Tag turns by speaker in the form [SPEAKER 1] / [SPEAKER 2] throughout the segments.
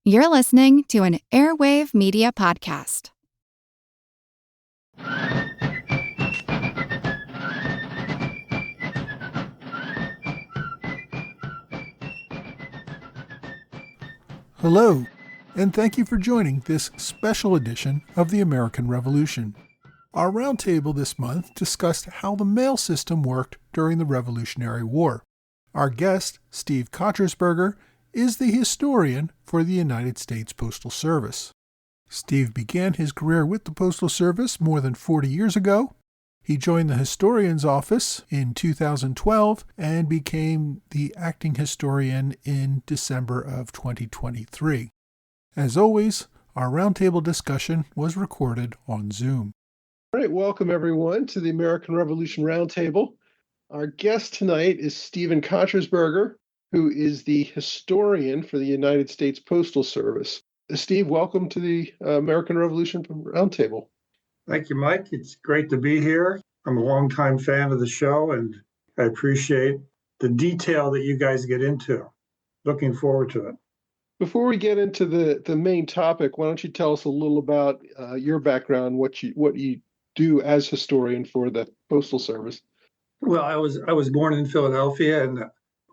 [SPEAKER 1] You're listening to an Airwave Media Podcast.
[SPEAKER 2] Hello, and thank you for joining this special edition of the American Revolution. Our roundtable this month discussed how the mail system worked during the Revolutionary War. Our guest, Steve Kochersperger, is the historian for the United States Postal Service. Steve began his career with the Postal Service more than 40 years ago. He joined the historian's office in 2012 and became the acting historian in December of 2023. As always, our roundtable discussion was recorded on Zoom. All right, welcome everyone to the American Revolution Roundtable. Our guest tonight is Stephen Kochersperger, who is the historian for the United States Postal Service. Steve, welcome to the American Revolution Roundtable.
[SPEAKER 3] Thank you, Mike. It's great to be here. I'm a longtime fan of the show, and I appreciate the detail that you guys get into. Looking forward to it.
[SPEAKER 2] Before we get into the main topic, why don't you tell us a little about your background, what you do as historian for the Postal Service?
[SPEAKER 3] Well, I was born in Philadelphia, and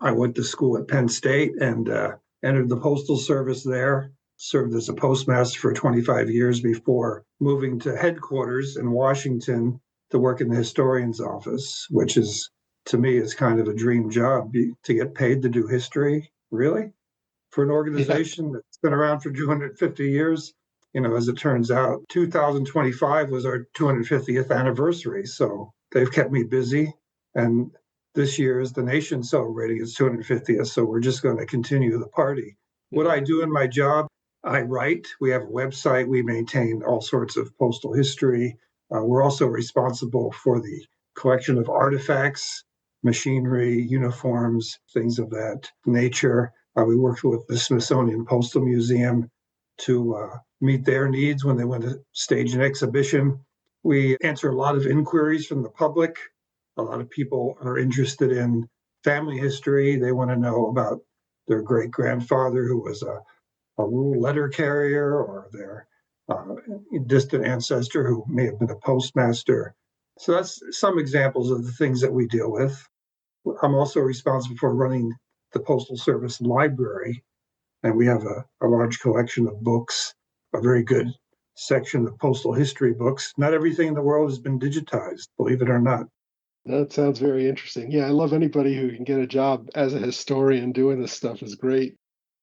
[SPEAKER 3] I went to school at Penn State and entered the Postal Service there. Served as a postmaster for 25 years before moving to headquarters in Washington to work in the historian's office, which is, to me, is kind of a dream job to get paid to do history, really, for an organization that's been around for 250 years. You know, as it turns out, 2025 was our 250th anniversary, so they've kept me busy. And this year is the nation celebrating its 250th, so we're just going to continue the party. What I do in my job, I write. We have a website. We maintain all sorts of postal history. We're also responsible for the collection of artifacts, machinery, uniforms, things of that nature. We worked with the Smithsonian Postal Museum to meet their needs when they went to stage an exhibition. We answer a lot of inquiries from the public. A lot of people are interested in family history. They want to know about their great-grandfather who was a rural letter carrier, or their distant ancestor who may have been a postmaster. So that's some examples of the things that we deal with. I'm also responsible for running the Postal Service library, and we have a large collection of books, a very good section of postal history books. Not everything in the world has been digitized, believe it or not.
[SPEAKER 2] That sounds very interesting. Yeah, I love anybody who can get a job as a historian doing this stuff is great.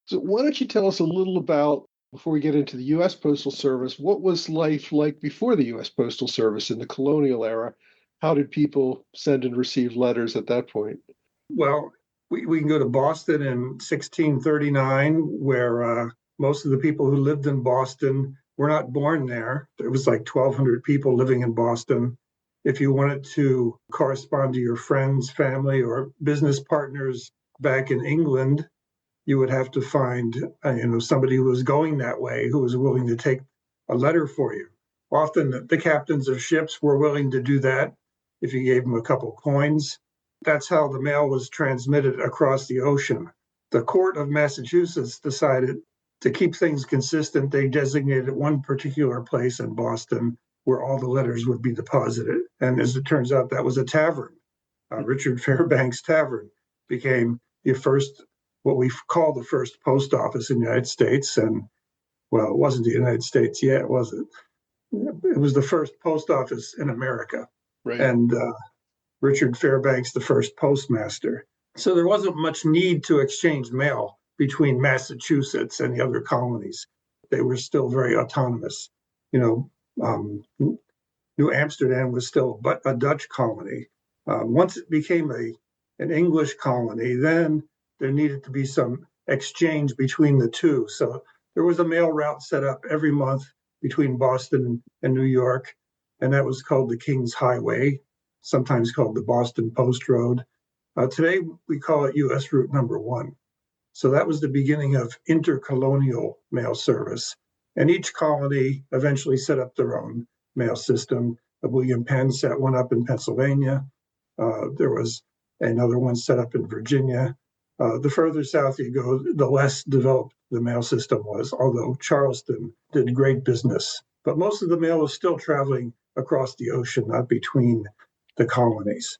[SPEAKER 2] So why don't you tell us a little about, before we get into the U.S. Postal Service, what was life like before the U.S. Postal Service in the colonial era? How did people send and receive letters at that point?
[SPEAKER 3] Well, we can go to Boston in 1639, where most of the people who lived in Boston were not born there. There was like 1,200 people living in Boston. If you wanted to correspond to your friends, family, or business partners back in England, you would have to find somebody who was going that way, who was willing to take a letter for you. Often the captains of ships were willing to do that if you gave them a couple coins. That's how the mail was transmitted across the ocean. The court of Massachusetts decided to keep things consistent. They designated one particular place in Boston where all the letters would be deposited. And as it turns out, that was a tavern. Richard Fairbanks Tavern became the first, what we call the first post office in the United States. And, well, it wasn't the United States yet, was it? It was the first post office in America.
[SPEAKER 2] Right.
[SPEAKER 3] And Richard Fairbanks, the first postmaster. So there wasn't much need to exchange mail between Massachusetts and the other colonies. They were still very autonomous. New Amsterdam was still but a Dutch colony. Once it became an English colony, then there needed to be some exchange between the two. So there was a mail route set up every month between Boston and New York, and that was called the King's Highway, sometimes called the Boston Post Road. Today, we call it U.S. Route Number 1. So that was the beginning of intercolonial mail service. And each colony eventually set up their own mail system. William Penn set one up in Pennsylvania. There was another one set up in Virginia. The further south you go, the less developed the mail system was, although Charleston did great business. But most of the mail was still traveling across the ocean, not between the colonies.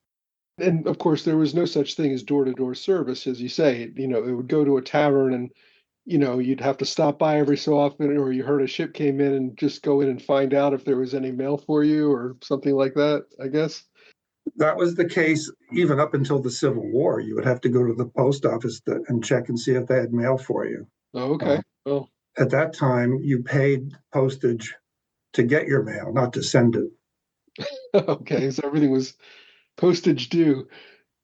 [SPEAKER 4] And of course, there was no such thing as door-to-door service, as you say. It would go to a tavern and, you'd have to stop by every so often, or you heard a ship came in and just go in and find out if there was any mail for you or something like that, I guess.
[SPEAKER 3] That was the case even up until the Civil War. You would have to go to the post office and check and see if they had mail for you.
[SPEAKER 4] Oh, okay. Well,
[SPEAKER 3] At that time, you paid postage to get your mail, not to send it.
[SPEAKER 4] okay. So everything was postage due.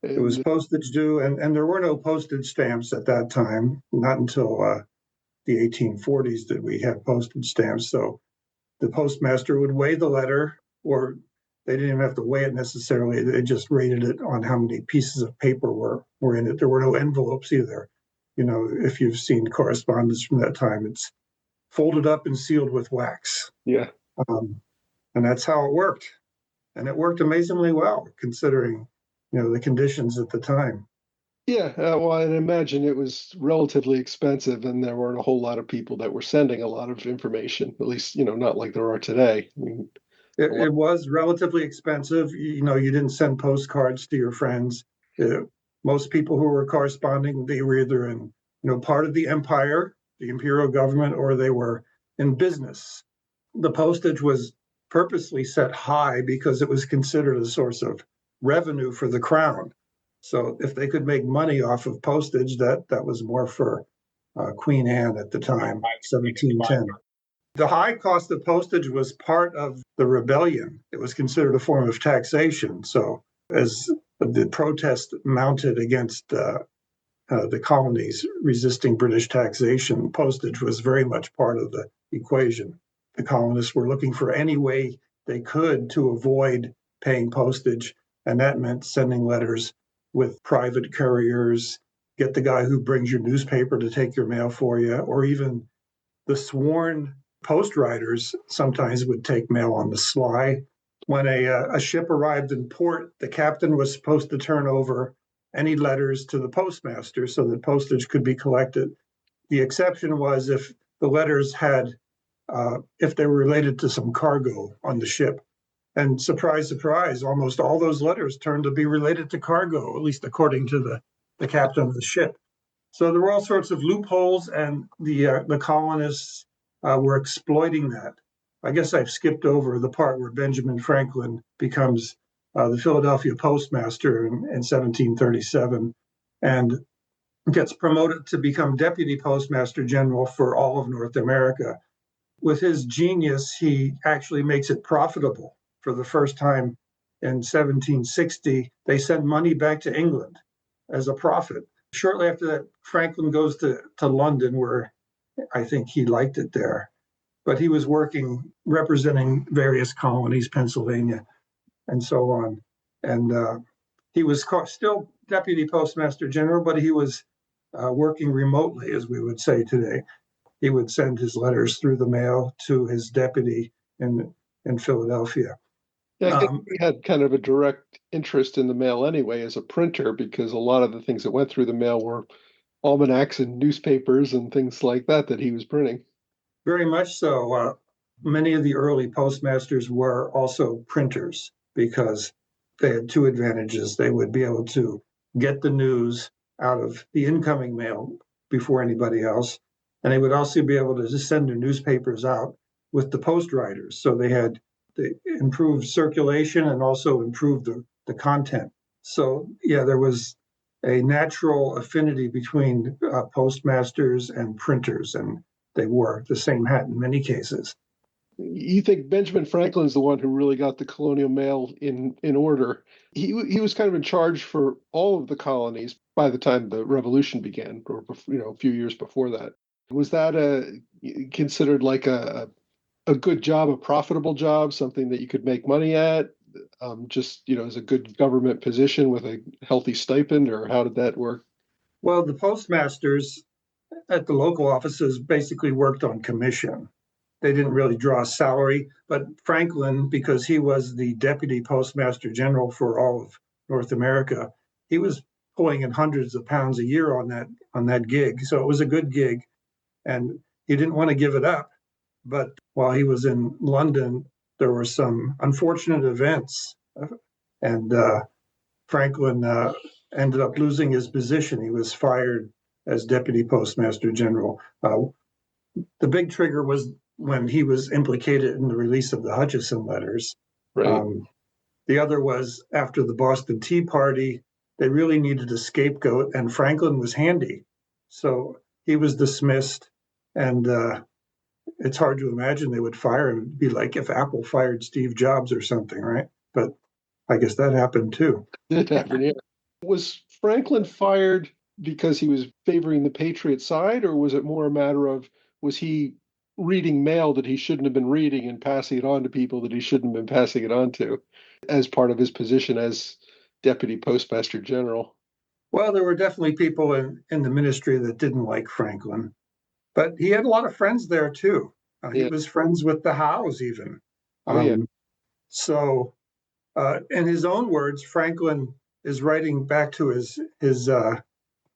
[SPEAKER 3] It was postage due, and there were no postage stamps at that time, not until the 1840s did we have postage stamps. So the postmaster would weigh the letter, or they didn't even have to weigh it necessarily. They just rated it on how many pieces of paper were in it. There were no envelopes either. If you've seen correspondence from that time, it's folded up and sealed with wax.
[SPEAKER 4] Yeah.
[SPEAKER 3] And that's how it worked. And it worked amazingly well, considering, the conditions at the time.
[SPEAKER 4] Yeah. Well, I'd imagine it was relatively expensive, and there weren't a whole lot of people that were sending a lot of information, at least, not like there are today. I mean,
[SPEAKER 3] It was relatively expensive. You didn't send postcards to your friends. Most people who were corresponding, they were either in, part of the empire, the imperial government, or they were in business. The postage was purposely set high because it was considered a source of revenue for the crown. So if they could make money off of postage, that was more for Queen Anne at the time, 1710. The high cost of postage was part of the rebellion. It was considered a form of taxation. So as the protest mounted against the colonies resisting British taxation, postage was very much part of the equation. The colonists were looking for any way they could to avoid paying postage, and that meant sending letters with private couriers, get the guy who brings your newspaper to take your mail for you, or even the sworn post riders sometimes would take mail on the sly. When a ship arrived in port, the captain was supposed to turn over any letters to the postmaster so that postage could be collected. The exception was if the letters if they were related to some cargo on the ship. And surprise, surprise, almost all those letters turned to be related to cargo, at least according to the captain of the ship. So there were all sorts of loopholes, and the colonists were exploiting that. I guess I've skipped over the part where Benjamin Franklin becomes the Philadelphia postmaster in 1737 and gets promoted to become deputy postmaster general for all of North America. With his genius, he actually makes it profitable. For the first time in 1760, they send money back to England as a profit. Shortly after that, Franklin goes to London, where I think he liked it there. But he was working, representing various colonies, Pennsylvania, and so on. And he was still deputy postmaster general, but he was working remotely, as we would say today. He would send his letters through the mail to his deputy in Philadelphia.
[SPEAKER 4] Yeah, I guess he had kind of a direct interest in the mail anyway as a printer, because a lot of the things that went through the mail were almanacs and newspapers and things like that he was printing.
[SPEAKER 3] Very much so. Many of the early postmasters were also printers because they had two advantages. They would be able to get the news out of the incoming mail before anybody else, and they would also be able to just send their newspapers out with the post riders. So they improved circulation and also improved the content. So yeah, there was a natural affinity between postmasters and printers, and they wore the same hat in many cases.
[SPEAKER 4] You think Benjamin Franklin's the one who really got the colonial mail in order? He was kind of in charge for all of the colonies by the time the Revolution began, or a few years before that. Was that considered like a good job, a profitable job, something that you could make money at, just as a good government position with a healthy stipend, or how did that work?
[SPEAKER 3] Well, the postmasters at the local offices basically worked on commission. They didn't really draw a salary, but Franklin, because he was the deputy postmaster general for all of North America, he was pulling in hundreds of pounds a year on that gig. So it was a good gig, and he didn't want to give it up. But while he was in London, there were some unfortunate events, and Franklin ended up losing his position. He was fired as Deputy Postmaster General. The big trigger was when he was implicated in the release of the Hutchison letters.
[SPEAKER 4] Right.
[SPEAKER 3] The other was after the Boston Tea Party, they really needed a scapegoat, and Franklin was handy. So he was dismissed, and it's hard to imagine they would fire him. It'd be like if Apple fired Steve Jobs or something, right? But I guess that happened too.
[SPEAKER 4] Did happen, yeah. Was Franklin fired because he was favoring the Patriot side, or was it more a matter of, was he reading mail that he shouldn't have been reading and passing it on to people that he shouldn't have been passing it on to as part of his position as Deputy Postmaster General?
[SPEAKER 3] Well, there were definitely people in the ministry that didn't like Franklin, but he had a lot of friends there too. He was friends with the Howes even. So in his own words, Franklin is writing back to his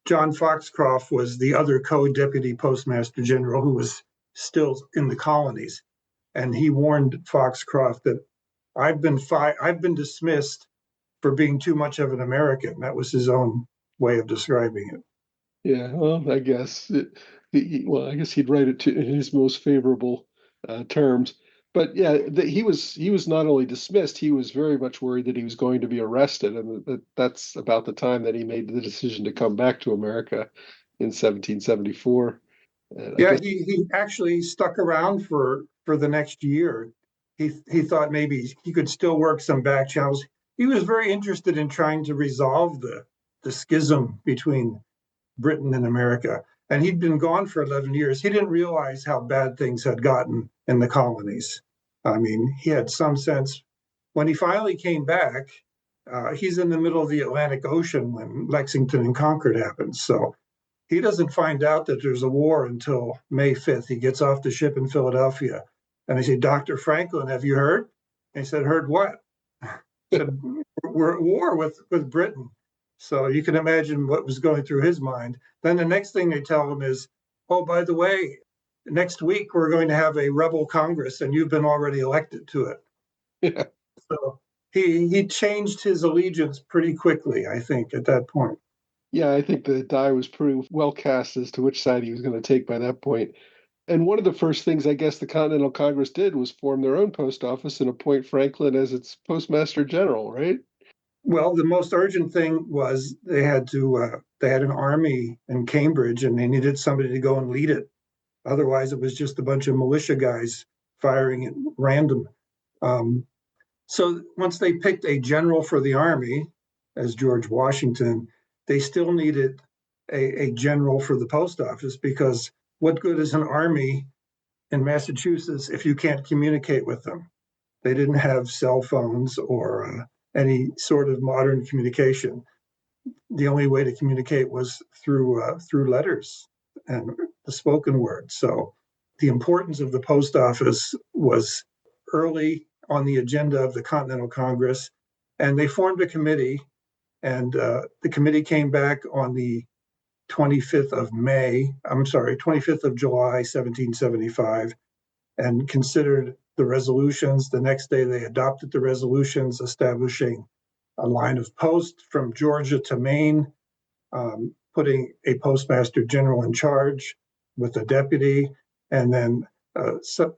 [SPEAKER 3] John Foxcroft was the other co-deputy postmaster general who was still in the colonies, and he warned Foxcroft that I've been dismissed for being too much of an American. That was his own way of describing it.
[SPEAKER 4] Yeah, well, I guess I guess he'd write it in his most favorable terms. But yeah, he was not only dismissed, he was very much worried that he was going to be arrested, and that's about the time that he made the decision to come back to America in 1774.
[SPEAKER 3] Yeah, he actually stuck around for the next year. He thought maybe he could still work some back channels. He was very interested in trying to resolve the schism between Britain and America. And he'd been gone for 11 years. He didn't realize how bad things had gotten in the colonies. I mean, he had some sense. When he finally came back, he's in the middle of the Atlantic Ocean when Lexington and Concord happens. So he doesn't find out that there's a war until May 5th. He gets off the ship in Philadelphia. And I say, Dr. Franklin, have you heard? And he said, heard what? He said, we're at war with Britain. So you can imagine what was going through his mind. Then the next thing they tell him is, oh, by the way, next week we're going to have a rebel Congress and you've been already elected to it.
[SPEAKER 4] Yeah.
[SPEAKER 3] So he changed his allegiance pretty quickly, I think, at that point.
[SPEAKER 4] Yeah, I think the die was pretty well cast as to which side he was going to take by that point. And one of the first things I guess the Continental Congress did was form their own post office and appoint Franklin as its Postmaster General, right?
[SPEAKER 3] Well, the most urgent thing was they had an army in Cambridge and they needed somebody to go and lead it. Otherwise, it was just a bunch of militia guys firing at random. So once they picked a general for the army, as George Washington, they still needed a general for the post office, because what good is an army in Massachusetts if you can't communicate with them? They didn't have cell phones or any sort of modern communication. The only way to communicate was through letters and the spoken word. So the importance of the post office was early on the agenda of the Continental Congress, and they formed a committee, and the committee came back on the 25th of July, 1775, and considered the resolutions. The next day, they adopted the resolutions establishing a line of post from Georgia to Maine, putting a postmaster general in charge with a deputy, and then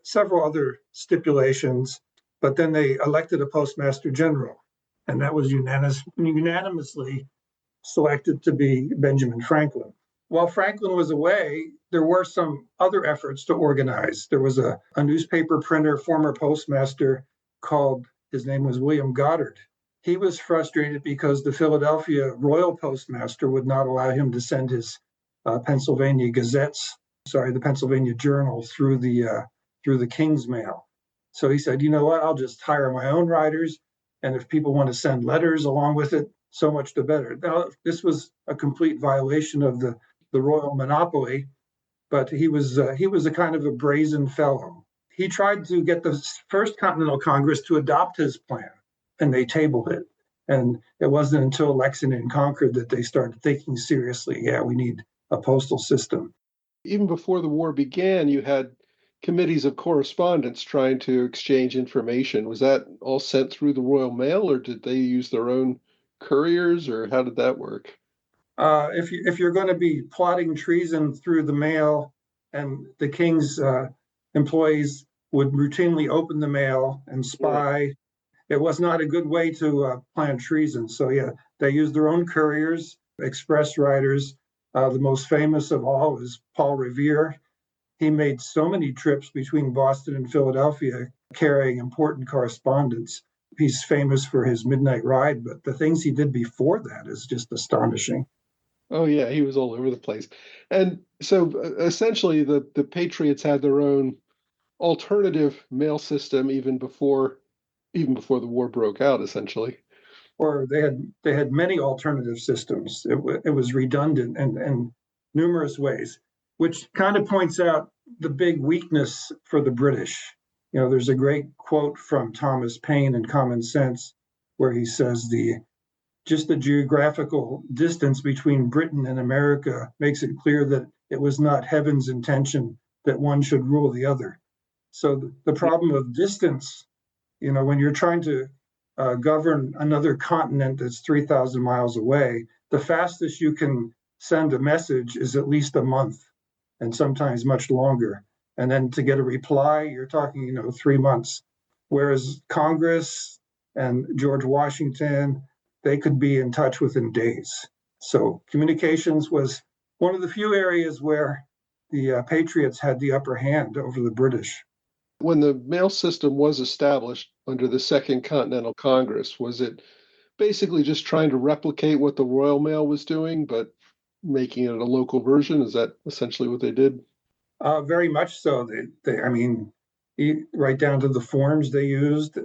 [SPEAKER 3] several other stipulations. But then they elected a postmaster general, and that was unanimously selected to be Benjamin Franklin. While Franklin was away, there were some other efforts to organize. There was a newspaper printer, former postmaster, his name was William Goddard. He was frustrated because the Philadelphia Royal Postmaster would not allow him to send his Pennsylvania Journal through the King's mail. So he said, you know what, I'll just hire my own writers, and if people want to send letters along with it, so much the better. Now, this was a complete violation of the royal monopoly, but he was a kind of a brazen fellow. He tried to get the First Continental Congress to adopt his plan, and they tabled it. And it wasn't until Lexington and Concord that they started thinking seriously, yeah, we need a postal system.
[SPEAKER 4] Even before the war began, you had committees of correspondence trying to exchange information. Was that all sent through the Royal Mail, or did they use their own couriers, or how did that work?
[SPEAKER 3] If you're going to be plotting treason through the mail, and the king's employees would routinely open the mail and spy, it was not a good way to plan treason. So yeah, they used their own couriers, express riders. The most famous of all is Paul Revere. He made so many trips between Boston and Philadelphia carrying important correspondence. He's famous for his midnight ride, but the things he did before that is just astonishing.
[SPEAKER 4] Oh yeah, he was all over the place. And so essentially the Patriots had their own alternative mail system even before the war broke out, essentially.
[SPEAKER 3] Or they had many alternative systems. It was redundant in numerous ways, which kind of points out the big weakness for the British. There's a great quote from Thomas Paine in Common Sense where he says just the geographical distance between Britain and America makes it clear that it was not heaven's intention that one should rule the other. So the problem of distance, when you're trying to govern another continent that's 3,000 miles away, the fastest you can send a message is at least a month, and sometimes much longer. And then to get a reply, you're talking, 3 months. Whereas Congress and George Washington, they could be in touch within days. So communications was one of the few areas where the Patriots had the upper hand over the British.
[SPEAKER 4] When the mail system was established under the Second Continental Congress, was it basically just trying to replicate what the Royal Mail was doing, but making it a local version? Is that essentially what they did?
[SPEAKER 3] Very much so. Right down to the forms they used.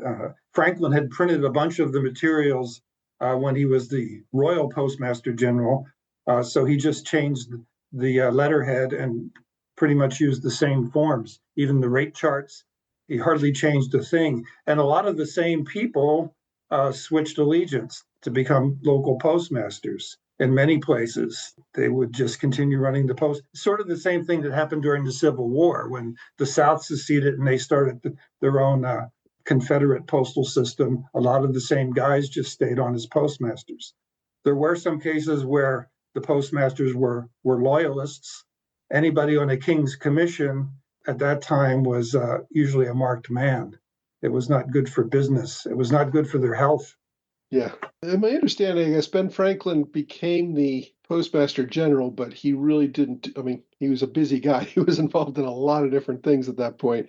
[SPEAKER 3] Franklin had printed a bunch of the materials when he was the Royal Postmaster General. So he just changed the letterhead and pretty much used the same forms. Even the rate charts, he hardly changed a thing. And a lot of the same people switched allegiance to become local postmasters. In many places, they would just continue running the post. Sort of the same thing that happened during the Civil War when the South seceded and they started their own Confederate postal system. A lot of the same guys just stayed on as postmasters. There were some cases where the postmasters were loyalists. Anybody on a king's commission at that time was usually a marked man. It was not good for business. It was not good for their health.
[SPEAKER 4] Yeah. In my understanding, I guess Ben Franklin became the Postmaster General, but he really didn't. I mean, he was a busy guy. He was involved in a lot of different things at that point.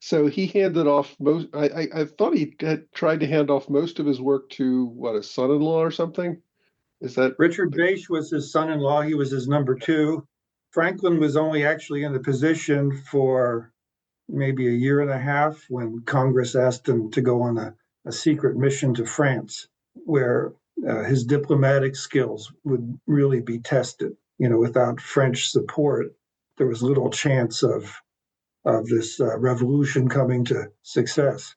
[SPEAKER 4] So he handed off most. I thought he had tried to hand off most of his work to a son-in-law or something. Is that
[SPEAKER 3] Richard Bache was his son-in-law. He was his number two. Franklin was only actually in the position for maybe a year and a half when Congress asked him to go on a secret mission to France, where his diplomatic skills would really be tested. Without French support, there was little chance of this revolution coming to success.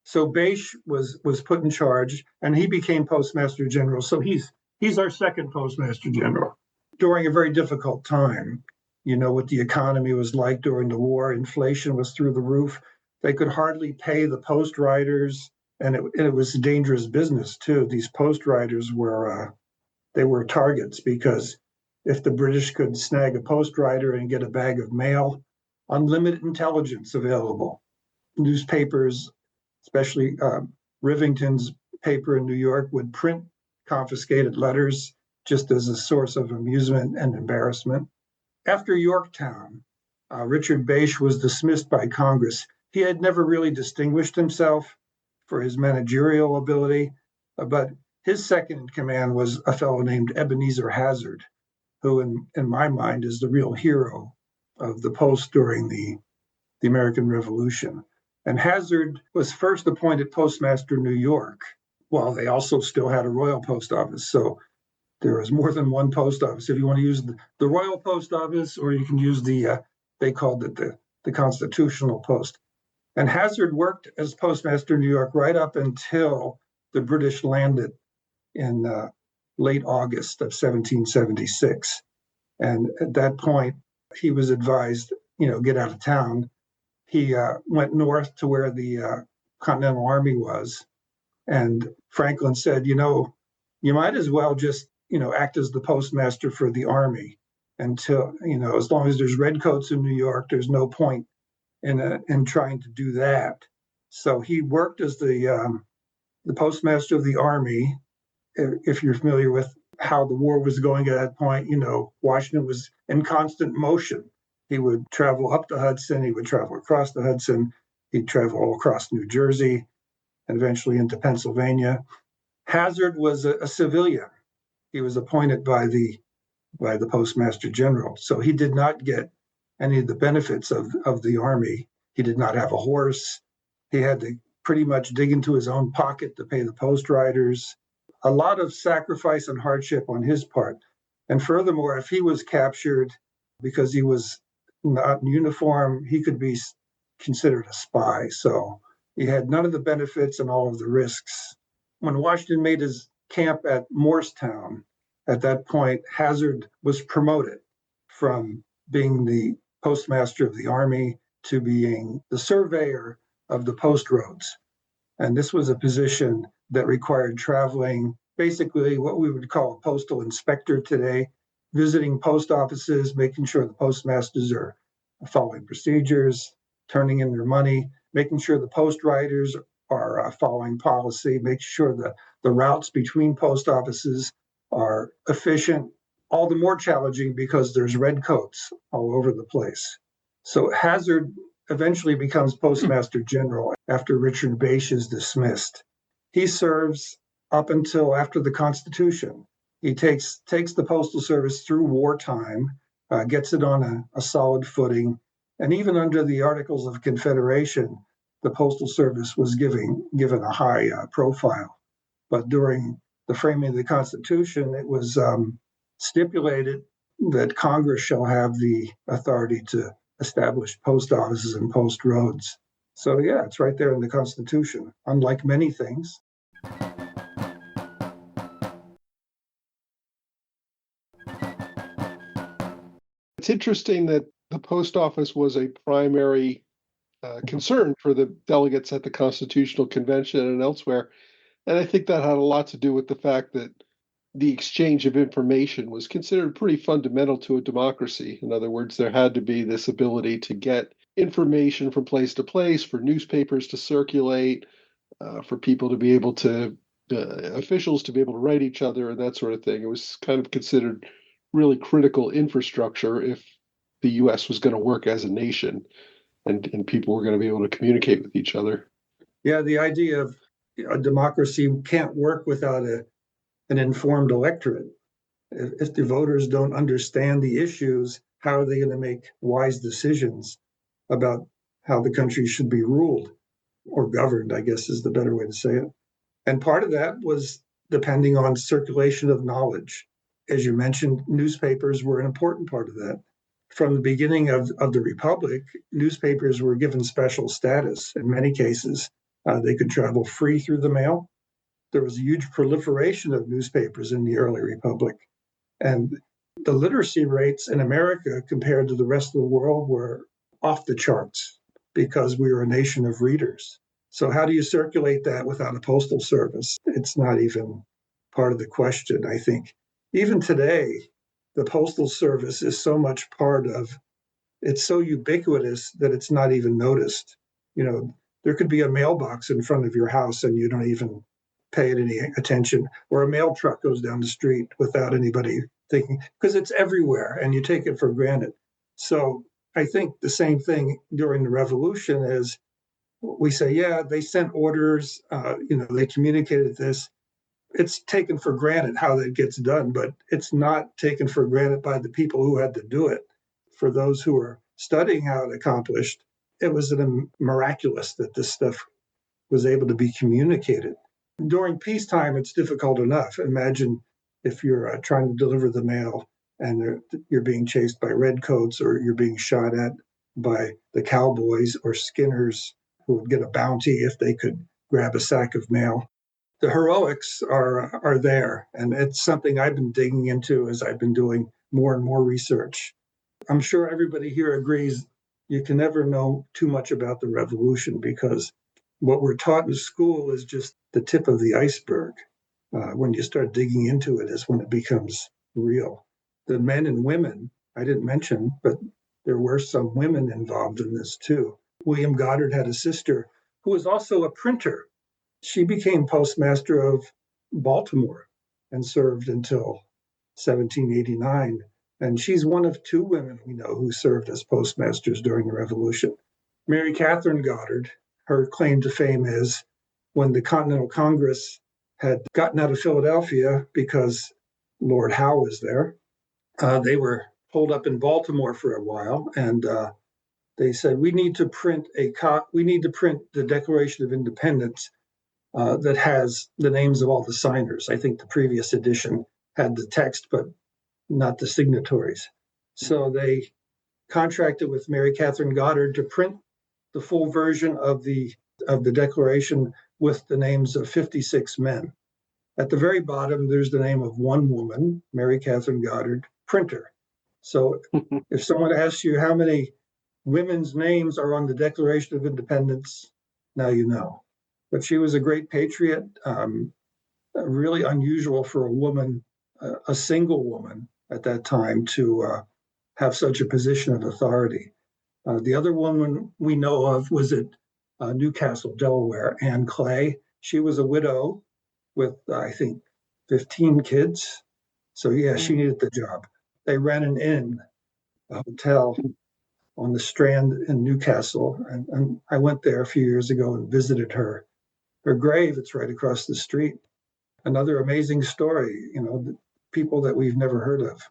[SPEAKER 3] So Bache was put in charge, and he became Postmaster General. So he's our second Postmaster General during a very difficult time. What the economy was like during the war. Inflation was through the roof. They could hardly pay the post riders, and it was a dangerous business too. These post riders were targets because if the British could snag a post rider and get a bag of mail, unlimited intelligence available. Newspapers, especially Rivington's paper in New York, would print confiscated letters just as a source of amusement and embarrassment. After Yorktown, Richard Bache was dismissed by Congress. He had never really distinguished himself for his managerial ability, but his second in command was a fellow named Ebenezer Hazard, who in my mind is the real hero of the post during the American Revolution. And Hazard was first appointed Postmaster New York, while they also still had a Royal Post Office. So there was more than one post office. If you want to use the Royal Post Office, or you can use they called it the Constitutional Post. And Hazard worked as Postmaster New York right up until the British landed in late August of 1776. And at that point, he was advised, get out of town. He went north to where the Continental Army was. And Franklin said, you might as well just, act as the postmaster for the Army until, as long as there's redcoats in New York, there's no point in trying to do that. So he worked as the postmaster of the Army. If you're familiar with how the war was going at that point, Washington was in constant motion. He would travel up the Hudson, he would travel across the Hudson, he'd travel all across New Jersey, and eventually into Pennsylvania. Hazard was a civilian. He was appointed by the Postmaster General, so he did not get any of the benefits of the Army. He did not have a horse. He had to pretty much dig into his own pocket to pay the post riders. A lot of sacrifice and hardship on his part. And furthermore, if he was captured because he was not in uniform, he could be considered a spy. So he had none of the benefits and all of the risks. When Washington made his camp at Morristown, at that point, Hazard was promoted from being the postmaster of the Army to being the surveyor of the post roads. And this was a position that required traveling, basically what we would call a postal inspector today, visiting post offices, making sure the postmasters are following procedures, turning in their money, making sure the post riders are following policy, making sure that the routes between post offices are efficient, all the more challenging because there's redcoats all over the place. So Hazard eventually becomes Postmaster General after Richard Bache is dismissed. He serves up until after the Constitution. He takes the Postal Service through wartime, gets it on a solid footing, and even under the Articles of Confederation, the Postal Service was given a high profile. But during the framing of the Constitution, it was stipulated that Congress shall have the authority to establish post offices and post roads. So yeah, it's right there in the Constitution, unlike many things.
[SPEAKER 4] It's interesting that the post office was a primary concern for the delegates at the Constitutional Convention and elsewhere. And I think that had a lot to do with the fact that the exchange of information was considered pretty fundamental to a democracy. In other words, there had to be this ability to get information from place to place, for newspapers to circulate, for people to be able to, officials to be able to write each other and that sort of thing. It was kind of considered really critical infrastructure if the U.S. was going to work as a nation and people were going to be able to communicate with each other.
[SPEAKER 3] Yeah, the idea of a democracy can't work without an informed electorate. If the voters don't understand the issues, how are they going to make wise decisions about how the country should be ruled or governed, I guess is the better way to say it. And part of that was depending on circulation of knowledge. As you mentioned, newspapers were an important part of that. From the beginning of the Republic, newspapers were given special status. In many cases, they could travel free through the mail. There was a huge proliferation of newspapers in the early Republic. And the literacy rates in America compared to the rest of the world were off the charts because we were a nation of readers. So how do you circulate that without a postal service? It's not even part of the question, I think. Even today, the postal service is so much part of, it's so ubiquitous that it's not even noticed. There could be a mailbox in front of your house and you don't even pay it any attention, or a mail truck goes down the street without anybody thinking, because it's everywhere and you take it for granted. So I think the same thing during the revolution is we say, yeah, they sent orders, they communicated this. It's taken for granted how that gets done, but it's not taken for granted by the people who had to do it. For those who are studying how it accomplished, it was miraculous that this stuff was able to be communicated. During peacetime, it's difficult enough. Imagine if you're trying to deliver the mail and you're being chased by redcoats, or you're being shot at by the cowboys or skinners who would get a bounty if they could grab a sack of mail. the heroics are there. And it's something I've been digging into as I've been doing more and more research. I'm sure everybody here agrees you can never know too much about the revolution because what we're taught in school is just the tip of the iceberg. When you start digging into it is when it becomes real. The men and women, I didn't mention, but there were some women involved in this too. William Goddard had a sister who was also a printer. She became postmaster of Baltimore and served until 1789. And she's one of two women we know who served as postmasters during the Revolution. Mary Catherine Goddard, her claim to fame is when the Continental Congress had gotten out of Philadelphia because Lord Howe was there, they were holed up in Baltimore for a while, and they said, we need to print the Declaration of Independence that has the names of all the signers. I think the previous edition had the text, but not the signatories. So they contracted with Mary Catherine Goddard to print the full version of the Declaration with the names of 56 men. At the very bottom, there's the name of one woman, Mary Catherine Goddard, printer. So if someone asks you how many women's names are on the Declaration of Independence, now you know. But she was a great patriot, really unusual for a woman, a single woman at that time, to have such a position of authority. The other woman we know of was at Newcastle, Delaware, Anne Clay. She was a widow with, I think, 15 kids. So, yeah, she needed the job. They ran an inn, a hotel on the Strand in Newcastle. And I went there a few years ago and visited her grave. It's right across the street. Another amazing story, people that we've never heard of.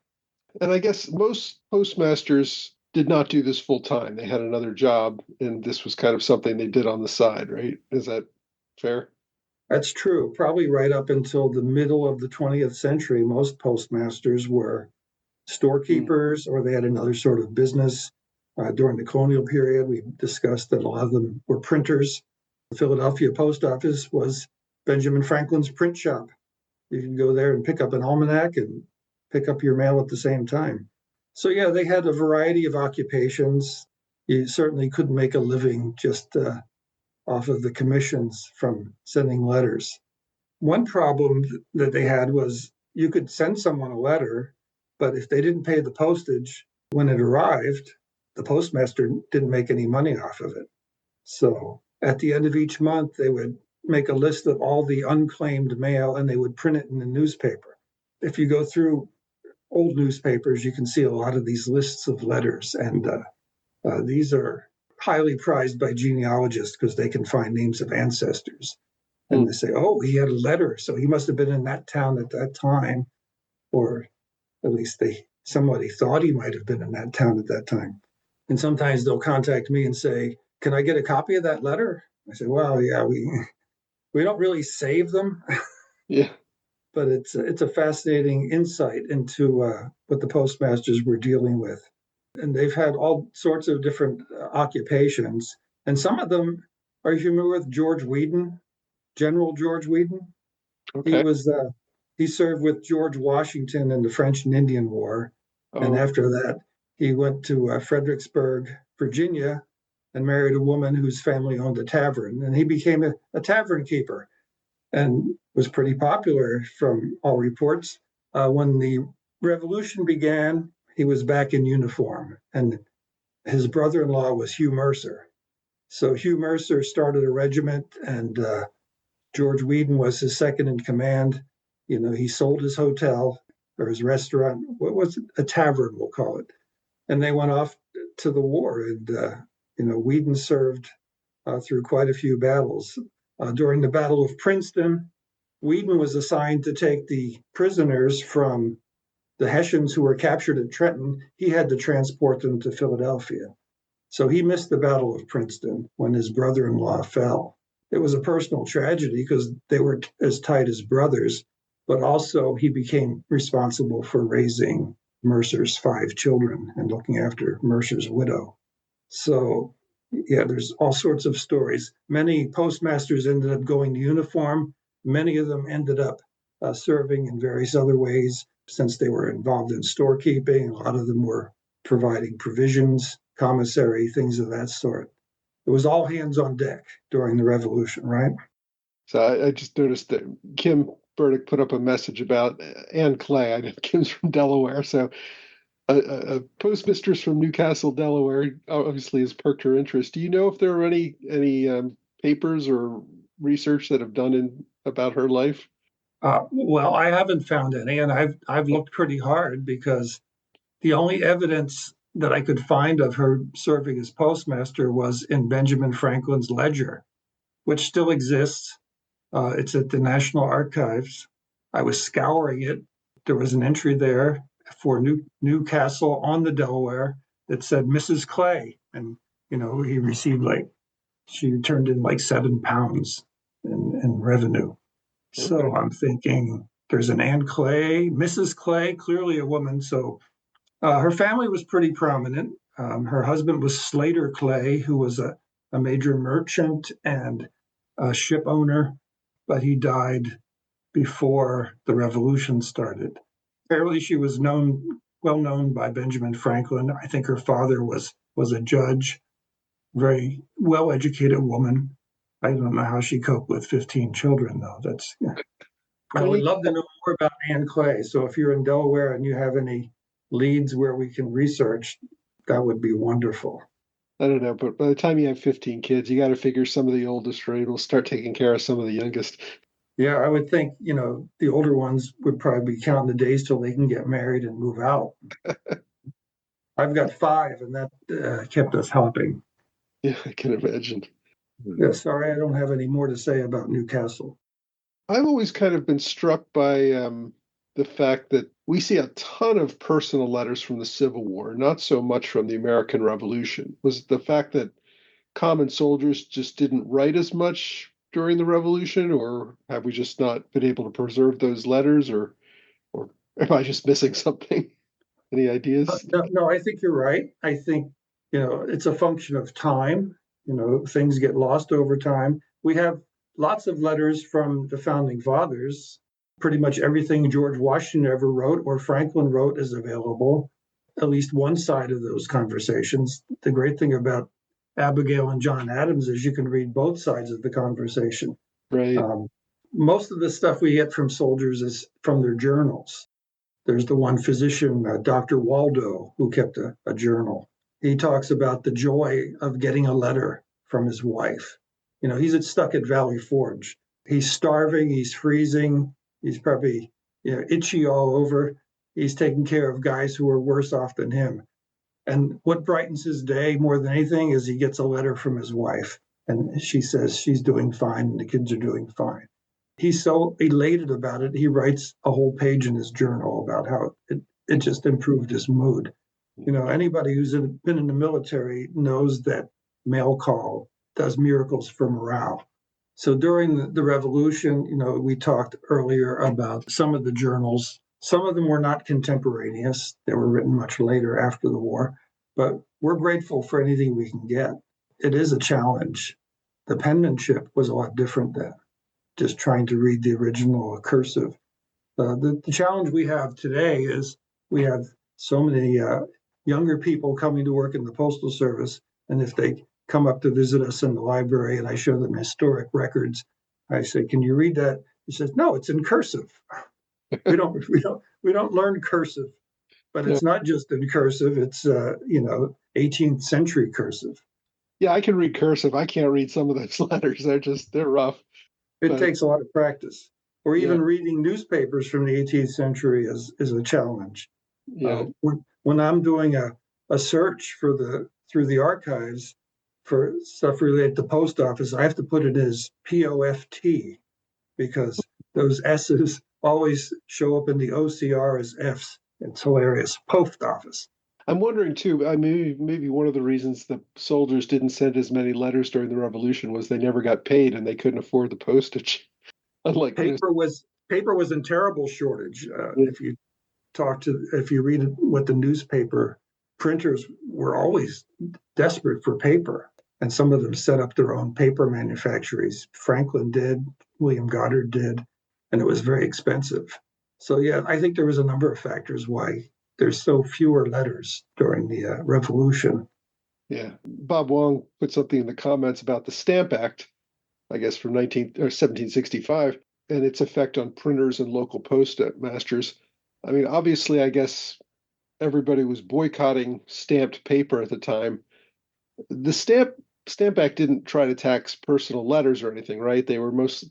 [SPEAKER 4] And I guess most postmasters did not do this full time. They had another job, and this was kind of something they did on the side, right? Is that fair?
[SPEAKER 3] That's true. Probably right up until the middle of the 20th century, most postmasters were storekeepers or they had another sort of business. During the colonial period, we discussed that a lot of them were printers. The Philadelphia post office was Benjamin Franklin's print shop. You can go there and pick up an almanac and pick up your mail at the same time. So, yeah, they had a variety of occupations. You certainly couldn't make a living just off of the commissions from sending letters. One problem that they had was you could send someone a letter, but if they didn't pay the postage when it arrived, the postmaster didn't make any money off of it. So at the end of each month, they would make a list of all the unclaimed mail and they would print it in the newspaper. If you go through old newspapers, you can see a lot of these lists of letters. And these are highly prized by genealogists because they can find names of ancestors. And they say, oh, he had a letter, so he must have been in that town at that time. Or at least somebody thought he might have been in that town at that time. And sometimes they'll contact me and say, can I get a copy of that letter? I say, well, yeah, we don't really save them.
[SPEAKER 4] Yeah.
[SPEAKER 3] But it's a fascinating insight into what the postmasters were dealing with. And they've had all sorts of different occupations. And some of them, are you familiar with George Whedon, General George Whedon?
[SPEAKER 4] Okay.
[SPEAKER 3] He served with George Washington in the French and Indian War. And after that, he went to Fredericksburg, Virginia, and married a woman whose family owned a tavern. And he became a tavern keeper and was pretty popular from all reports. When the revolution began, he was back in uniform. And his brother-in-law was Hugh Mercer. So Hugh Mercer started a regiment, and George Whedon was his second in command. He sold his hotel or his restaurant. What was it? A tavern, we'll call it. And they went off to the war. And, Whedon served through quite a few battles. During the Battle of Princeton, Whedon was assigned to take the prisoners from the Hessians who were captured at Trenton. He had to transport them to Philadelphia. So he missed the Battle of Princeton when his brother-in-law fell. It was a personal tragedy because they were as tight as brothers, but also he became responsible for raising Mercer's 5 children and looking after Mercer's widow. So, yeah, there's all sorts of stories. Many postmasters ended up going to uniform. Many of them ended up serving in various other ways since they were involved in storekeeping. A lot of them were providing provisions, commissary, things of that sort. It was all hands on deck during the Revolution, right?
[SPEAKER 4] So I just noticed that Kim Burdick put up a message about Anne Clay. I know Kim's from Delaware, so a postmistress from Newcastle, Delaware, obviously has perked her interest. Do you know if there are any papers or research that have done about her life?
[SPEAKER 3] Well, I haven't found any, and I've looked pretty hard because the only evidence that I could find of her serving as postmaster was in Benjamin Franklin's ledger, which still exists. It's at the National Archives. I was scouring it. There was an entry there for Newcastle on the Delaware that said Mrs. Clay, and he received she turned in like £7 in revenue. So I'm thinking there's an Anne Clay, Mrs. Clay, clearly a woman. So her family was pretty prominent. Her husband was Slater Clay, who was a major merchant and a ship owner, but he died before the Revolution started. Apparently, she was well known by Benjamin Franklin. I think her father was a judge, very well-educated woman. I don't know how she coped with 15 children, though. I would love to know more about Anne Clay. So if you're in Delaware and you have any leads where we can research, that would be wonderful.
[SPEAKER 4] I don't know, but by the time you have 15 kids, you got to figure some of the oldest will start taking care of some of the youngest.
[SPEAKER 3] Yeah, I would think, the older ones would probably be counting the days till they can get married and move out. I've got 5, and that kept us hopping.
[SPEAKER 4] Yeah, I can imagine.
[SPEAKER 3] Yeah, sorry, I don't have any more to say about Newcastle.
[SPEAKER 4] I've always kind of been struck by the fact that we see a ton of personal letters from the Civil War, not so much from the American Revolution. Was it the fact that common soldiers just didn't write as much during the Revolution, or have we just not been able to preserve those letters, or am I just missing something? Any ideas?
[SPEAKER 3] No, I think you're right. I think, it's a function of time. Things get lost over time. We have lots of letters from the founding fathers. Pretty much everything George Washington ever wrote or Franklin wrote is available, at least one side of those conversations. The great thing about Abigail and John Adams is you can read both sides of the conversation.
[SPEAKER 4] Right.
[SPEAKER 3] Most of the stuff we get from soldiers is from their journals. There's the one physician, Dr. Waldo, who kept a journal. He talks about the joy of getting a letter from his wife. He's stuck at Valley Forge. He's starving, he's freezing, he's probably itchy all over. He's taking care of guys who are worse off than him. And what brightens his day more than anything is he gets a letter from his wife. And she says she's doing fine and the kids are doing fine. He's so elated about it, he writes a whole page in his journal about how it just improved his mood. Anybody who's been in the military knows that mail call does miracles for morale. So during the Revolution, we talked earlier about some of the journals. Some of them were not contemporaneous. They were written much later after the war, but we're grateful for anything we can get. It is a challenge. The penmanship was a lot different then, just trying to read the original cursive. The challenge we have today is we have so many younger people coming to work in the Postal Service, and if they come up to visit us in the library and I show them historic records, I say, "Can you read that?" He says, "No, it's in cursive." we don't learn cursive, but it's not just in cursive. It's 18th century cursive.
[SPEAKER 4] Yeah, I can read cursive. I can't read some of those letters. They're rough.
[SPEAKER 3] It takes a lot of practice. Or even reading newspapers from the 18th century is a challenge.
[SPEAKER 4] Yeah.
[SPEAKER 3] When I'm doing a search through the archives for stuff related to post office, I have to put it as POFT because those S's always show up in the OCR as F's. It's hilarious. Post office.
[SPEAKER 4] I'm wondering too, maybe one of the reasons the soldiers didn't send as many letters during the Revolution was they never got paid and they couldn't afford the postage. Unlike
[SPEAKER 3] paper was in terrible shortage. If you read what the newspaper printers were always desperate for paper, and some of them set up their own paper manufactories. Franklin did, William Goddard did, and it was very expensive. So yeah, I think there was a number of factors why there's so fewer letters during the Revolution.
[SPEAKER 4] Yeah. Bob Wong put something in the comments about the Stamp Act, I guess from 1765, and its effect on printers and local postmasters. I mean, obviously, I guess everybody was boycotting stamped paper at the time. The Stamp Act didn't try to tax personal letters or anything, right?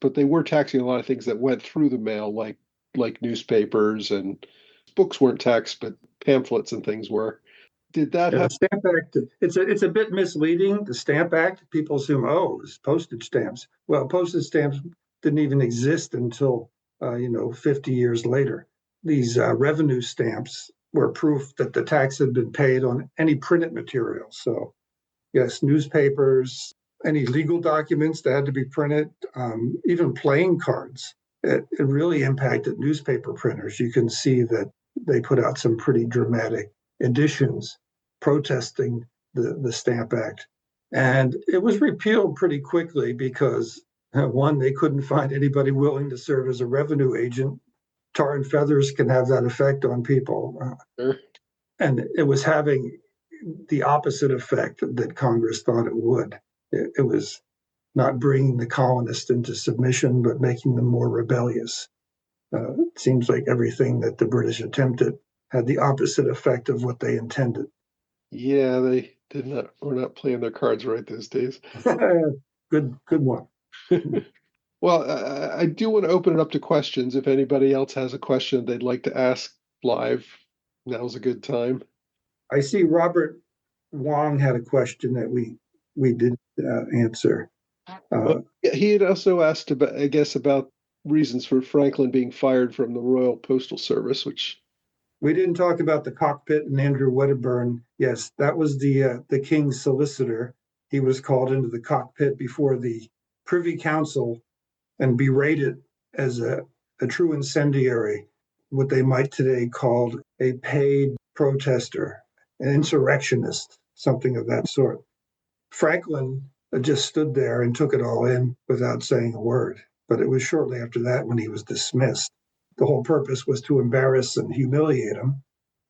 [SPEAKER 4] But they were taxing a lot of things that went through the mail, like newspapers, and books weren't taxed, but pamphlets and things were. Did that
[SPEAKER 3] Yeah,
[SPEAKER 4] have?
[SPEAKER 3] the Stamp Act, it's a bit misleading. The Stamp Act, people assume, oh, it's postage stamps. Well, postage stamps didn't even exist until 50 years later. These revenue stamps were proof that the tax had been paid on any printed material. So, yes, newspapers, any legal documents that had to be printed, even playing cards. It really impacted newspaper printers. You can see that they put out some pretty dramatic editions protesting the Stamp Act. And it was repealed pretty quickly because, one, they couldn't find anybody willing to serve as a revenue agent. Tar and feathers can have that effect on people.
[SPEAKER 4] Sure.
[SPEAKER 3] And it was having the opposite effect that Congress thought it would. It was not bringing the colonists into submission, but making them more rebellious. It seems like everything that the British attempted had the opposite effect of what they intended.
[SPEAKER 4] Yeah, they were not playing their cards right those days.
[SPEAKER 3] Good one.
[SPEAKER 4] Well, I do want to open it up to questions. If anybody else has a question they'd like to ask live, now's a good time.
[SPEAKER 3] I see Robert Wong had a question that we didn't answer.
[SPEAKER 4] He had also asked about, I guess, about reasons for Franklin being fired from the Royal Postal Service, which
[SPEAKER 3] we didn't talk about the cockpit and Andrew Wedderburn. Yes, that was the king's solicitor. He was called into the cockpit before the Privy Council and berated as a true incendiary, what they might today call a paid protester, an insurrectionist, something of that sort. Franklin just stood there and took it all in without saying a word. But it was shortly after that when he was dismissed. The whole purpose was to embarrass and humiliate him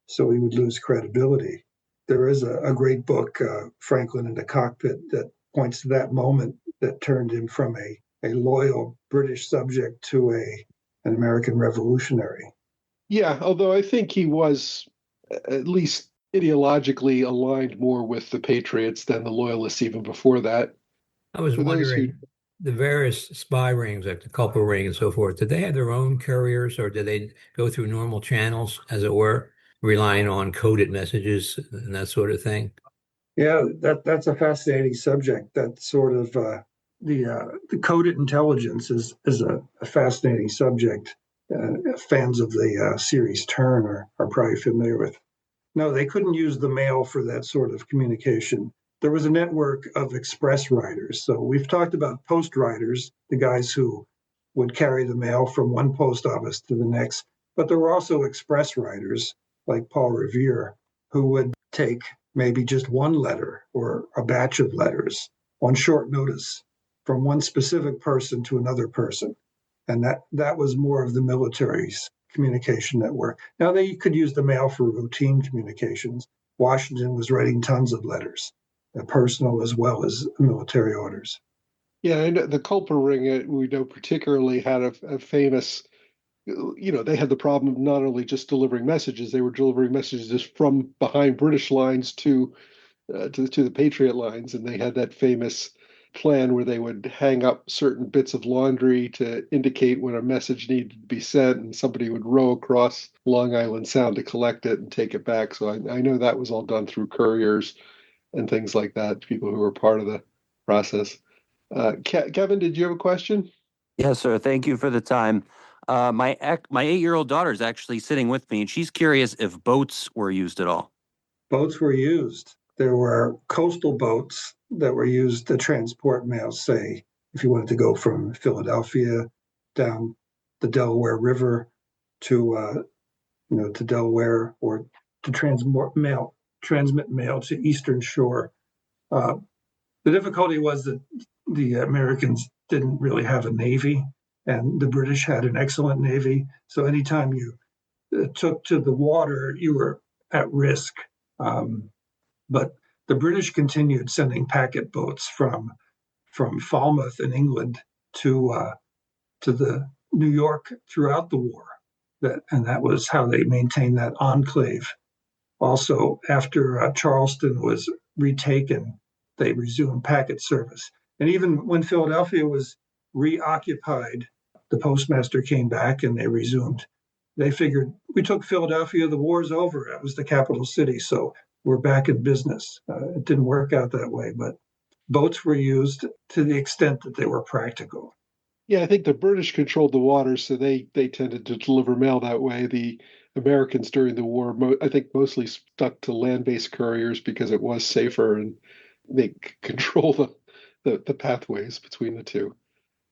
[SPEAKER 3] so he would lose credibility. There is a great book, Franklin in the Cockpit, that points to that moment that turned him from a loyal British subject to an American revolutionary.
[SPEAKER 4] Yeah, although I think he was at least ideologically aligned more with the Patriots than the Loyalists even before that.
[SPEAKER 5] I was wondering, the various spy rings, like the Culper ring and so forth, did they have their own couriers, or did they go through normal channels, as it were, relying on coded messages and that sort of thing?
[SPEAKER 3] Yeah, that's a fascinating subject. That sort of the coded intelligence is a fascinating subject. Fans of the series Turn are probably familiar with. No, they couldn't use the mail for that sort of communication. There was a network of express riders. So we've talked about post riders, the guys who would carry the mail from one post office to the next. But there were also express riders like Paul Revere, who would take maybe just one letter or a batch of letters on short notice from one specific person to another person. And that was more of the military's communication network. Now, they could use the mail for routine communications. Washington was writing tons of letters, personal as well as military orders.
[SPEAKER 4] Yeah, and the Culper ring, we know particularly had a famous, they had the problem of not only just delivering messages, they were delivering messages from behind British lines to the Patriot lines, and they had that famous plan where they would hang up certain bits of laundry to indicate when a message needed to be sent, and somebody would row across Long Island Sound to collect it and take it back. So I know that was all done through couriers and things like that, people who were part of the process. Kevin, did you have a question?
[SPEAKER 6] Yes, sir. Thank you for the time. My 8-year-old daughter is actually sitting with me, and she's curious if boats were used at all.
[SPEAKER 3] Boats were used. There were coastal boats that were used to transport mail, say, if you wanted to go from Philadelphia down the Delaware River to Delaware, or to transmit mail to Eastern Shore. The difficulty was that the Americans didn't really have a navy. and the British had an excellent navy. So anytime you took to the water, you were at risk. But the British continued sending packet boats from Falmouth in England to the New York throughout the war. That was how they maintained that enclave. Also, after Charleston was retaken, they resumed packet service. And even when Philadelphia was reoccupied, the postmaster came back and they resumed. They figured, we took Philadelphia, the war's over. It was the capital city, so we're back in business. It didn't work out that way, but boats were used to the extent that they were practical.
[SPEAKER 4] Yeah, I think the British controlled the waters, so they tended to deliver mail that way. The Americans during the war, I think, mostly stuck to land-based couriers because it was safer and they control the pathways between the two.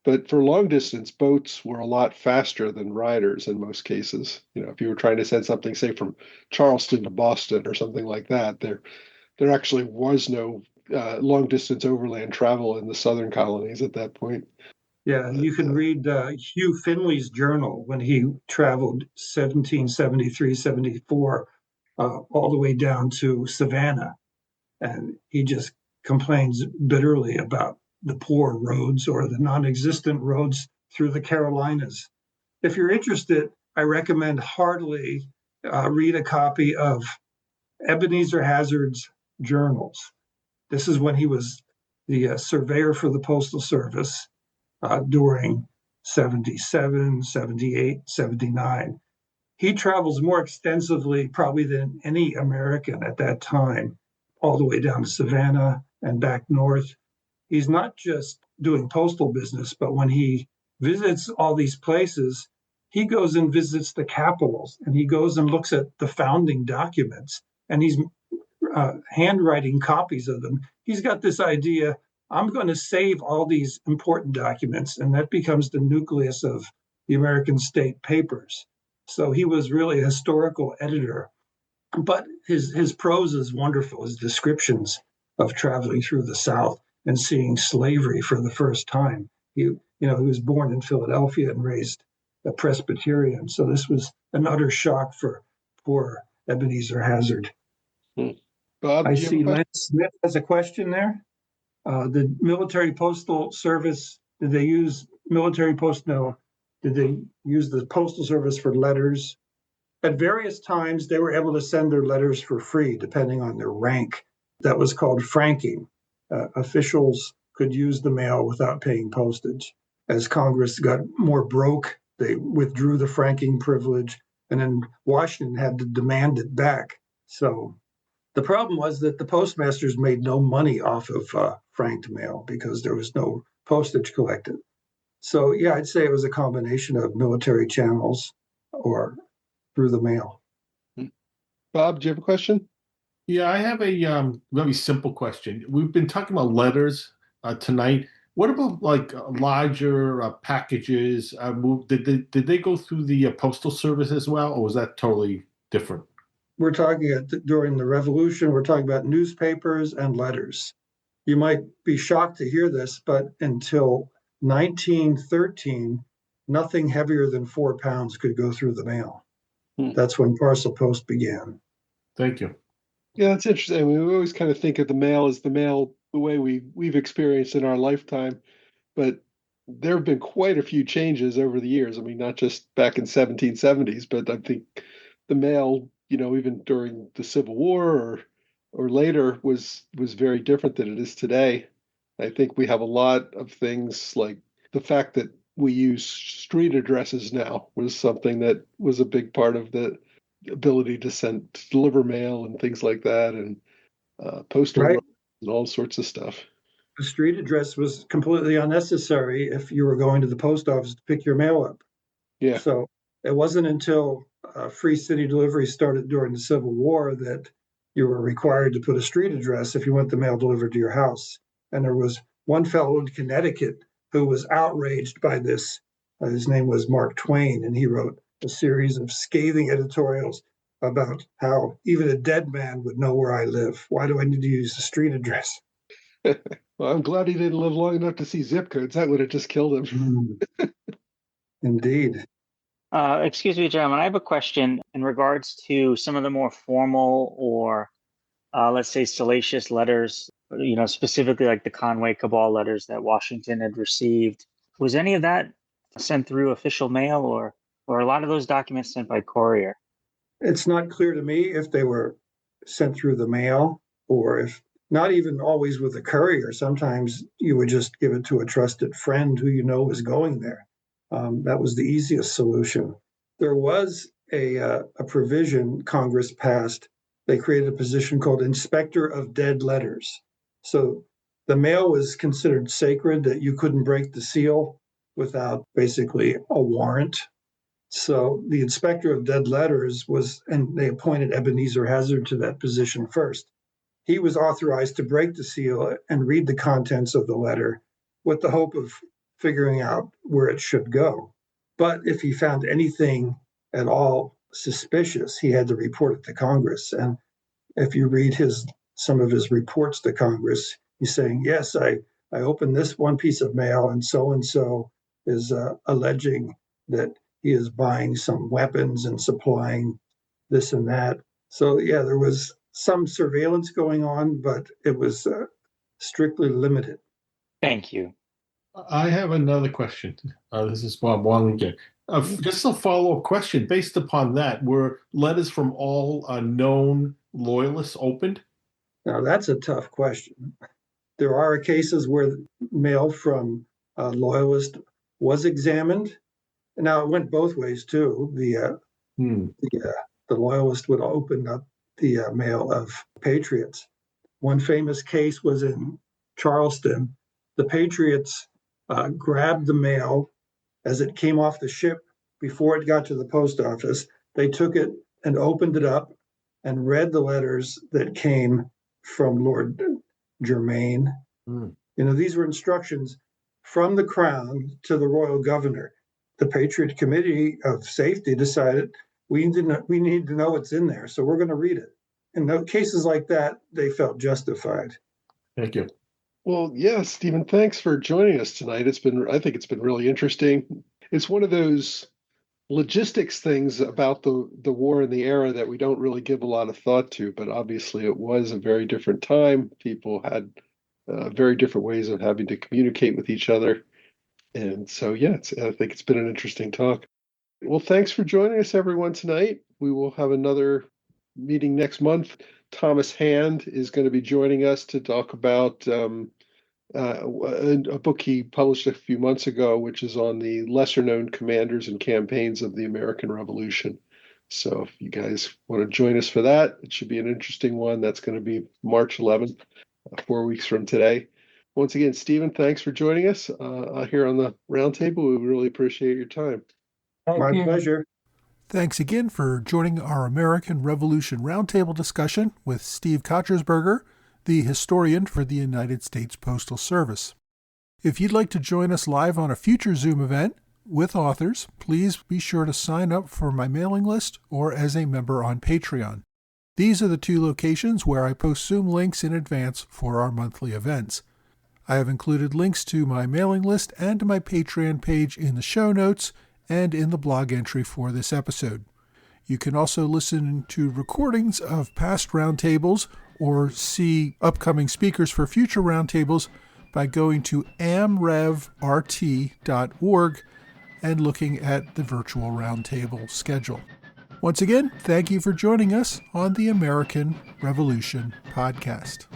[SPEAKER 4] But for long distance, boats were a lot faster than riders in most cases. If you were trying to send something, say, from Charleston to Boston or something like that, there actually was no long distance overland travel in the southern colonies at that point.
[SPEAKER 3] Yeah, you can read Hugh Finley's journal when he traveled 1773, 74, all the way down to Savannah. And he just complains bitterly about the poor roads or the non-existent roads through the Carolinas. If you're interested, I recommend heartily read a copy of Ebenezer Hazard's journals. This is when he was the surveyor for the Postal Service during 77, 78, 79. He travels more extensively probably than any American at that time, all the way down to Savannah and back north. He's not just doing postal business, but when he visits all these places, he goes and visits the capitals and he goes and looks at the founding documents and he's handwriting copies of them. He's got this idea, I'm going to save all these important documents, and that becomes the nucleus of the American state papers. So he was really a historical editor, but his prose is wonderful, his descriptions of traveling through the South and seeing slavery for the first time. He was born in Philadelphia and raised a Presbyterian, so this was an utter shock for poor Ebenezer Hazard.
[SPEAKER 4] Bob,
[SPEAKER 3] I see Lance Smith has a question there. The military postal service, did they use military post? No. Did they use the postal service for letters? At various times, they were able to send their letters for free, depending on their rank. That was called franking. Officials could use the mail without paying postage. As Congress got more broke, they withdrew the franking privilege, and then Washington had to demand it back. So the problem was that the postmasters made no money off of franked mail because there was no postage collected. So, yeah, I'd say it was a combination of military channels or through the mail.
[SPEAKER 4] Bob, do you have a question?
[SPEAKER 7] Yeah, I have a very simple question. We've been talking about letters tonight. What about like larger packages? Did they go through the Postal Service as well, or was that totally different?
[SPEAKER 3] We're talking during the Revolution, we're talking about newspapers and letters. You might be shocked to hear this, but until 1913, nothing heavier than 4 pounds could go through the mail. That's when parcel post began.
[SPEAKER 7] Thank you.
[SPEAKER 4] Yeah, that's interesting. I mean, we always kind of think of the mail as the mail the way we've experienced in our lifetime, but there have been quite a few changes over the years. I mean, not just back in 1770s, but I think the mail, even during the Civil War or later was very different than it is today. I think we have a lot of things like the fact that we use street addresses now was something that was a big part of the ability to deliver mail and things like that, and postal
[SPEAKER 3] Right.
[SPEAKER 4] and all sorts of stuff.
[SPEAKER 3] The street address was completely unnecessary if you were going to the post office to pick your mail up.
[SPEAKER 4] Yeah.
[SPEAKER 3] So it wasn't until free city delivery started during the Civil War that you were required to put a street address if you want the mail delivered to your house. And there was one fellow in Connecticut who was outraged by this. His name was Mark Twain, and he wrote a series of scathing editorials about how even a dead man would know where I live. Why do I need to use a street address?
[SPEAKER 4] Well, I'm glad he didn't live long enough to see zip codes. That would have just killed him.
[SPEAKER 3] Indeed.
[SPEAKER 8] Excuse me, gentlemen, I have a question in regards to some of the more formal or, let's say, salacious letters, specifically like the Conway Cabal letters that Washington had received. Was any of that sent through official mail or a lot of those documents sent by courier?
[SPEAKER 3] It's not clear to me if they were sent through the mail or if not even always with a courier. Sometimes you would just give it to a trusted friend who you know was going there. That was the easiest solution. There was a provision Congress passed. They created a position called Inspector of Dead Letters. So the mail was considered sacred, that you couldn't break the seal without basically a warrant. So the Inspector of Dead Letters was, and they appointed Ebenezer Hazard to that position first. He was authorized to break the seal and read the contents of the letter with the hope of figuring out where it should go. But if he found anything at all suspicious, he had to report it to Congress. And if you read some of his reports to Congress, he's saying, yes, I opened this one piece of mail and so is alleging that he is buying some weapons and supplying this and that. So yeah, there was some surveillance going on, but it was strictly limited.
[SPEAKER 8] Thank you.
[SPEAKER 7] I have another question. This is Bob Wong again. Just a follow-up question. Based upon that, were letters from all known loyalists opened?
[SPEAKER 3] Now, that's a tough question. There are cases where mail from loyalists was examined. Now, it went both ways, too. The loyalist would open up the mail of patriots. One famous case was in Charleston. The patriots grabbed the mail as it came off the ship before it got to the post office. They took it and opened it up and read the letters that came from Lord Germain. These were instructions from the Crown to the royal governor. The Patriot Committee of Safety decided we need to know what's in there, so we're going to read it. In cases like that, they felt justified.
[SPEAKER 7] Thank you.
[SPEAKER 4] Well, yeah, Stephen, thanks for joining us tonight. I think it's been really interesting. It's one of those logistics things about the war and the era that we don't really give a lot of thought to, but obviously it was a very different time. People had very different ways of having to communicate with each other. And so, yeah, I think it's been an interesting talk. Well, thanks for joining us, everyone, tonight. We will have another meeting next month. Thomas Hand is going to be joining us to talk about a book he published a few months ago, which is on the lesser-known commanders and campaigns of the American Revolution. So if you guys want to join us for that, it should be an interesting one. That's going to be March 11th, 4 weeks from today. Once again, Stephen, thanks for joining us here on the roundtable. We really appreciate your time.
[SPEAKER 3] My pleasure.
[SPEAKER 2] Thanks again for joining our American Revolution Roundtable discussion with Steve Kochersperger, the historian for the United States Postal Service. If you'd like to join us live on a future Zoom event with authors, please be sure to sign up for my mailing list or as a member on Patreon. These are the two locations where I post Zoom links in advance for our monthly events. I have included links to my mailing list and to my Patreon page in the show notes and in the blog entry for this episode. You can also listen to recordings of past roundtables or see upcoming speakers for future roundtables by going to amrevrt.org and looking at the virtual roundtable schedule. Once again, thank you for joining us on the American Revolution podcast.